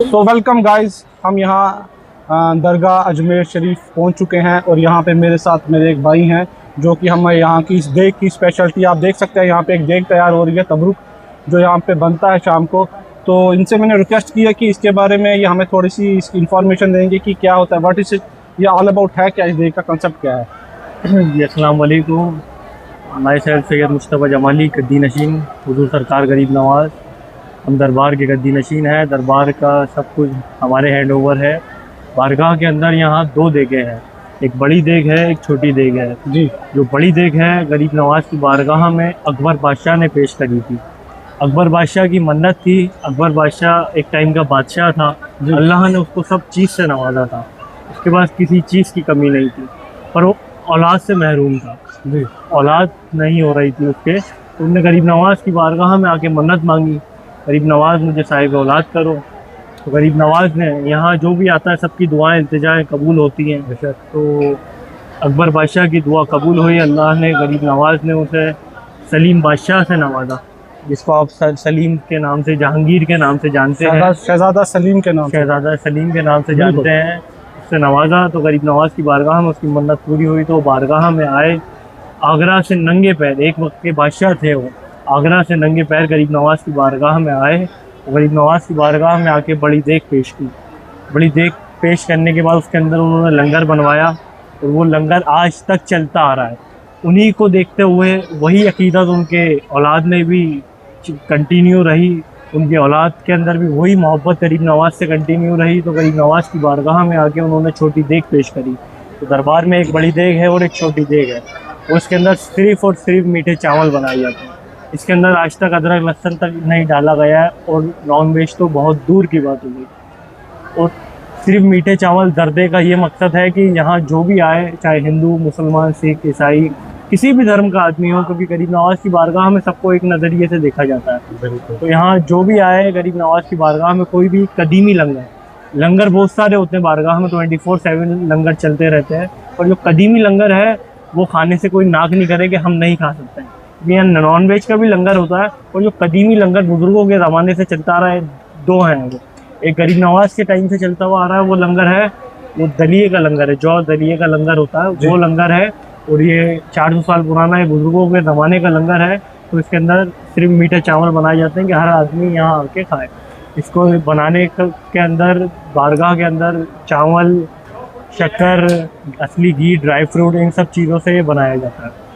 तो welcome guys, हम यहाँ दरगाह अजमेर शरीफ पहुँच चुके हैं और यहाँ पे मेरे साथ मेरे एक भाई हैं जो कि हमें यहाँ की इस देग की स्पेशलिटी आप देख सकते हैं। यहाँ पे एक देग तैयार हो रही है तबरुक, जो यहाँ पे बनता है शाम को। तो इनसे मैंने रिक्वेस्ट की है कि इसके बारे में ये हमें थोड़ी सी इसकी इन्फॉर्मेशन देंगे कि क्या होता है, व्हाट इज इट, ये ऑल अबाउट है क्या, इस देग का कंसेप्ट क्या है। जी अस्सलाम वालेकुम। माई सेल्फ सैयद मुस्तफ़ा जमाली, गद्दी नशीन, हुजूर सरकार गरीब नवाज़। हम दरबार के गद्दी नशीन है। दरबार का सब कुछ हमारे हैंड ओवर है। बारगाह के अंदर यहाँ दो देगें हैं, एक बड़ी देग है, एक छोटी देग है जी। जो बड़ी देग है गरीब नवाज़ की बारगाह में अकबर बादशाह ने पेश करी थी। अकबर बादशाह की मन्नत थी। अकबर बादशाह एक टाइम का बादशाह था। अल्लाह ने उसको सब चीज़ से नवाजा था, उसके पास किसी चीज़ की कमी नहीं थी, पर वो औलाद से महरूम था। जी। औलाद नहीं हो रही थी उसके, तो उन्होंने गरीब नवाज़ की बारगाह में आके मन्नत मांगी, गरीब नवाज़ मुझे साहिब औलाद करो। तो गरीब नवाज़ ने, यहाँ जो भी आता है सबकी दुआएं इल्तिजाएं कबूल होती हैं। तो अकबर बादशाह की दुआ कबूल हुई। अल्लाह ने, गरीब नवाज़ ने उसे सलीम बादशाह से नवाजा, जिसको आप सलीम के नाम से, जहांगीर के नाम से जानते हैं, शहजादा सलीम के नाम से, शहजादा सलीम के नाम से जानते हैं, उससे नवाजा। तो गरीब नवाज़ की बारगाह में उसकी मन्नत पूरी हुई तो बारगाह में आए। आगरा से नंगे पैर, एक वक्त के बादशाह थे वो, आगरा से नंगे पैर गरीब नवाज़ की बारगाह में आए। गरीब नवाज़ की बारगाह में आके बड़ी देग पेश की। बड़ी देग पेश करने के बाद उसके अंदर उन्होंने लंगर बनवाया और वो लंगर आज तक चलता आ रहा है। उन्हीं को देखते हुए वही अकीदत उनके औलाद में भी कंटिन्यू रही, उनकी औलाद के अंदर भी वही मोहब्बत गरीब नवाज़ से कंटिन्यू रही। तो गरीब नवाज़ की बारगाह में आके उन्होंने छोटी देग पेश करी। तो दरबार में एक बड़ी देग है और एक छोटी देग है, उसके अंदर सिर्फ़ और सिर्फ मीठे चावल बनाए जाते हैं। इसके अंदर आज तक अदरक लहसुन तक नहीं डाला गया है और नॉन वेज तो बहुत दूर की बात हो गई। और सिर्फ मीठे चावल दर्दे का ये मकसद है कि यहाँ जो भी आए, चाहे हिंदू, मुसलमान, सिख, ईसाई, किसी भी धर्म का आदमी हो, क्योंकि गरीब नवाज़ की बारगाह में सबको एक नज़रिए से देखा जाता है। तो यहाँ जो भी आए गरीब नवाज़ की बारगाह में, कोई भी कदीमी लंगर बहुत सारे होते हैं बारगाह में, 24/7 लंगर चलते रहते हैं, और जो कदीमी लंगर है वो खाने से कोई नाक नहीं करे कि हम नहीं खा सकते हैं। यहाँ नॉन वेज का भी लंगर होता है, और जो कदीमी लंगर बुजुर्गों के ज़माने से चलता आ रहा है, दो हैं वो। एक गरीब नवाज़ के टाइम से चलता हुआ आ रहा है वो लंगर है, वो दलिए का लंगर है, जौ दलिए का लंगर होता है वो लंगर है। और ये 400 साल पुराना, ये बुजुर्गों के ज़माने का लंगर है। तो इसके अंदर सिर्फ मीठे चावल बनाए जाते हैं कि हर आदमी यहाँ आके खाए। इसको बनाने के अंदर, बारगाह के अंदर चावल, शक्कर, असली घी, ड्राई फ्रूट, इन सब चीज़ों से ये बनाया जाता है।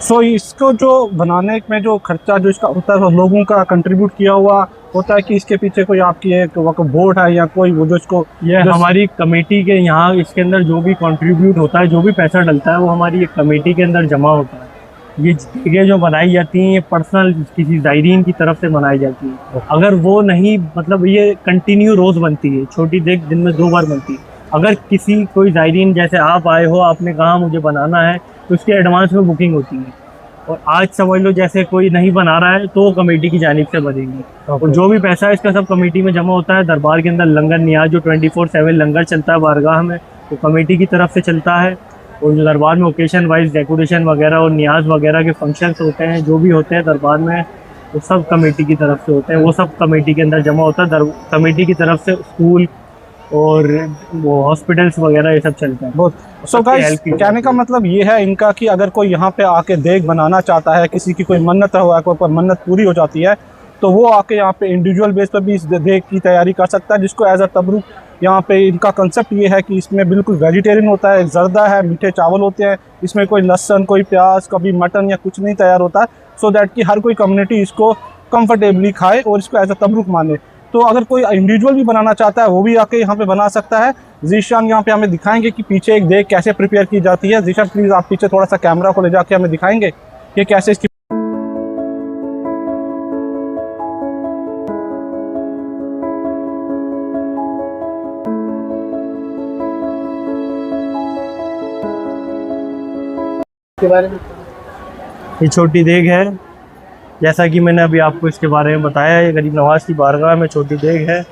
सो इसको जो बनाने में जो खर्चा जो इसका होता है वो लोगों का कंट्रीब्यूट किया हुआ होता है कि इसके पीछे कोई आपकी एक वक्फ बोर्ड है या कोई वो जो इसको, ये हमारी कमेटी के यहाँ, इसके अंदर जो भी कंट्रीब्यूट होता है, जो भी पैसा डलता है, वो हमारी एक कमेटी के अंदर जमा होता है। ये जगह जो बनाई जाती हैं ये पर्सनल किसी ज़ायरीन की तरफ से बनाई जाती है। अगर वो नहीं, मतलब ये कंटिन्यू रोज़ बनती है, छोटी देग दिन में 2 बार बनती है। अगर किसी कोई ज़ायरीन, जैसे आप आए हो, आपने कहा मुझे बनाना है, तो उसकी एडवांस में बुकिंग होती है। और आज समझ लो जैसे कोई नहीं बना रहा है तो कमेटी की जानिब से बनेगी। और जो भी पैसा है इसका सब कमेटी में जमा होता है। दरबार के अंदर लंगर नियाज जो 24/7 लंगर चलता है बारगाह में, वो कमेटी की तरफ से चलता है। और जो दरबार में ओकेशन वाइज डेकोरेशन वगैरह और नियाज वगैरह के फंक्शंस होते हैं, जो भी होते हैं दरबार में, वो सब कमेटी की तरफ से होते हैं। वो सब कमेटी के अंदर जमा होता है। कमेटी की तरफ से स्कूल और वो हॉस्पिटल्स वगैरह ये सब चलते हैं। बहुत। सो गाइस, कहने का मतलब ये है इनका कि अगर कोई यहाँ पे आके देग बनाना चाहता है, किसी की कोई मन्नत हुआ है, कोई मन्नत पूरी हो जाती है, तो वो आके यहाँ पे इंडिविजुअल बेस पर भी इस देग की तैयारी कर सकता है, जिसको एज अ तबरुक। यहाँ पे इनका कंसेप्ट ये है कि इसमें बिल्कुल वेजिटेरियन होता है, जर्दा है, मीठे चावल होते हैं, इसमें कोई लहसुन, कोई प्याज, कभी मटन या कुछ नहीं तैयार होता है, सो दैट कि हर कोई कम्युनिटी इसको कंफर्टेबली खाए और इसको एज अ तबरुक माने। तो अगर कोई इंडिविजुअल भी बनाना चाहता है वो भी आके यहाँ पे बना सकता है। जीशान यहाँ पे हमें दिखाएंगे कि पीछे एक देग कैसे प्रिपेयर की जाती है। जीशान प्लीज़ आप पीछे थोड़ा सा कैमरा को ले जाके हमें दिखाएंगे कि कैसे इसकी के बारे में। ये छोटी देग है, जैसा कि मैंने अभी आपको इसके बारे में बताया। ये गरीब नवाज़ की बारगाह में छोटी देग है।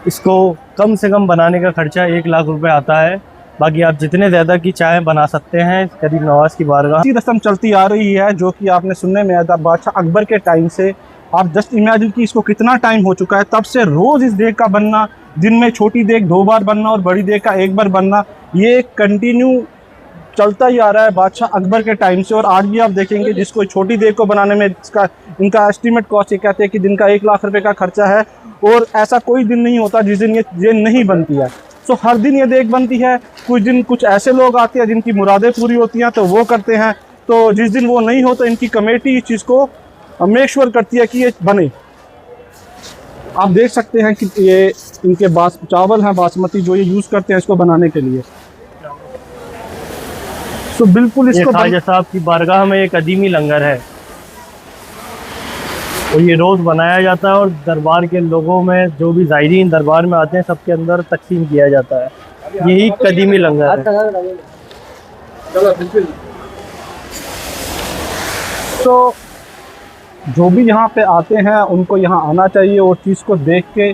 इसको कम से कम बनाने का खर्चा 1 लाख रुपए आता है। बाकी आप जितने ज़्यादा की चाहें बना सकते हैं। गरीब नवाज़ की बारगाह रस्म चलती आ रही है जो कि आपने सुनने में आया था, बादशाह अकबर के टाइम से आप जस्ट इमेजिन कि इसको कितना टाइम हो चुका है, तब से रोज़ इस देग का बनना, दिन में छोटी देग 2 बार बनना और बड़ी देग का 1 बार बनना, ये कंटिन्यू चलता ही आ रहा है बादशाह अकबर के टाइम से। और आज भी आप देखेंगे जिसको छोटी देग को बनाने में इसका इनका एस्टीमेट कॉस्ट ये कहते हैं कि दिन का 1 लाख रुपए का खर्चा है, और ऐसा कोई दिन नहीं होता जिस दिन ये नहीं बनती है। सो हर दिन ये देग बनती है। कुछ दिन कुछ ऐसे लोग आते हैं जिनकी मुरादें पूरी होती हैं तो वो करते हैं, तो जिस दिन वो नहीं हो तो इनकी कमेटी इस चीज़ को मेक श्योर करती है कि ये बने। आप देख सकते हैं कि ये इनके चावल हैं बासमती जो ये यूज़ करते हैं इसको बनाने के लिए। तो बिल्कुल इसको ख्वाजा साहब की बारगाह में एक कदीमी लंगर है और ये रोज़ बनाया जाता है और दरबार के लोगों में जो भी ज़ायरीन दरबार में आते हैं सबके अंदर तकसीम किया जाता है। यही कदीमी लंगर है। तो जो भी यहाँ पे आते हैं उनको यहाँ आना चाहिए और चीज़ को देख के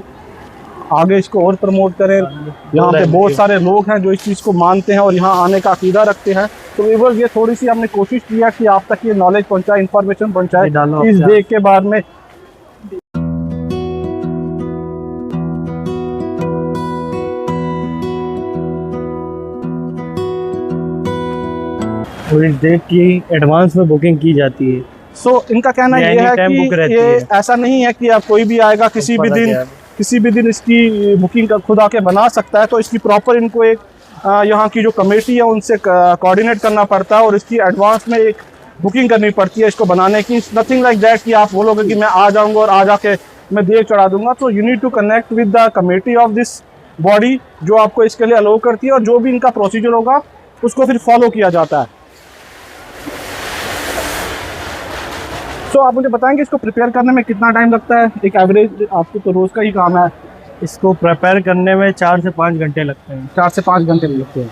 आगे इसको और प्रमोट करें। यहाँ पे बहुत सारे लोग हैं जो इस चीज़ को मानते हैं और यहाँ आने का अकीदा रखते हैं। तो व्यूअर्स ये थोड़ी सी हमने कोशिश किया कि आप तक ये नॉलेज पहुँचाए, इंफॉर्मेशन पहुँचाए इस देग के बारे में। और इस देग की एडवांस में बुकिंग की जाती है। सो इनका कहना ये है कि ये ऐसा नहीं है कि आप कोई भी आएगा किसी भी दिन इसकी बुकिंग खुद आके बना सकता है। तो इसकी प्रॉपर इनको एक यहाँ की जो कमेटी है उनसे कोऑर्डिनेट करना पड़ता है और इसकी एडवांस में एक बुकिंग करनी पड़ती है इसको बनाने की। नथिंग लाइक दैट कि आप बोलोगे कि मैं आ जाऊँगा और आ जाके मैं देग चढ़ा दूंगा। तो you need to connect with the committee of this body जो आपको इसके लिए अलाउ करती है, और जो भी इनका प्रोसीजर होगा उसको फिर फॉलो किया जाता है। तो आप मुझे बताएंगे इसको प्रिपेयर करने में कितना टाइम लगता है? एक एवरेज आपको तो रोज़ का ही काम है। इसको प्रिपेयर करने में 4 से 5 घंटे लगते हैं। 4 से 5 घंटे लगते हैं।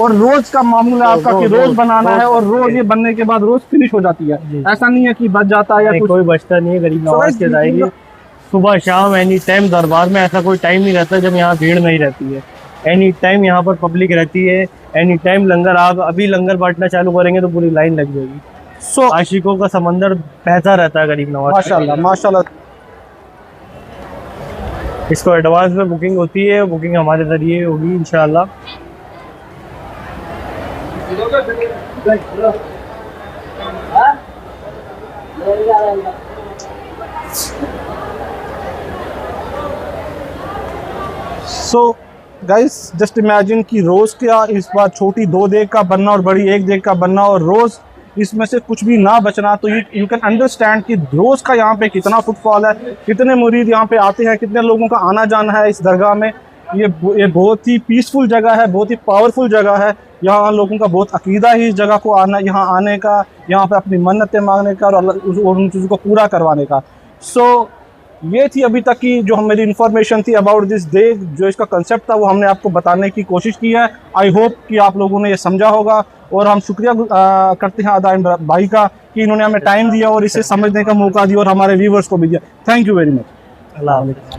और रोज़ का मामूल है आपका कि रोज़ बनाना है और रोज़ ये बनने के बाद रोज़ फिनिश हो जाती है। ऐसा नहीं है कि बच जाता है या कुछ। कोई बचता नहीं है। गरीब नवाज के जाएगी सुबह शाम एनी टाइम। दरबार में ऐसा कोई टाइम नहीं रहता जब यहाँ भीड़ नहीं रहती है। एनी टाइम यहाँ पर पब्लिक रहती है। एनी टाइम लंगर, आप अभी लंगर बांटना चालू करेंगे तो पूरी लाइन लग जाएगी। आशिकों का समंदर बहता रहता है गरीब नवाज। माशाल्लाह माशाल्लाह। इसको एडवांस में बुकिंग होती है, बुकिंग हमारे जरिए होगी इंशाल्लाह। सो गाइस जस्ट इमेजिन कि रोज़ का इस बार छोटी 2 देग का बनना और बड़ी 1 देग का बनना और रोज़ इसमें से कुछ भी ना बचना। तो यू कैन अंडरस्टैंड कि रोज़ का यहाँ पे कितना फुटफॉल है, कितने मुरीद यहाँ पे आते हैं, कितने लोगों का आना जाना है इस दरगाह में। ये बहुत ही पीसफुल जगह है, बहुत ही पावरफुल जगह है। यहाँ लोगों का बहुत अकीदा है इस जगह को यहाँ आने का, यहाँ पे अपनी मन्नतें मांगने का और उन चीज़ों को पूरा करवाने का। सो ये थी अभी तक की जो मेरी इन्फॉर्मेशन थी अबाउट दिस डे। जो इसका कंसेप्ट था वो हमने आपको बताने की कोशिश की है। आई होप कि आप लोगों ने ये समझा होगा, और हम शुक्रिया करते हैं अदा इमरान भाई का कि इन्होंने हमें टाइम दिया और इसे समझने का मौका दिया और हमारे व्यूवर्स को भी दिया। Thank you very much. अल्लाह हाफ़िज़।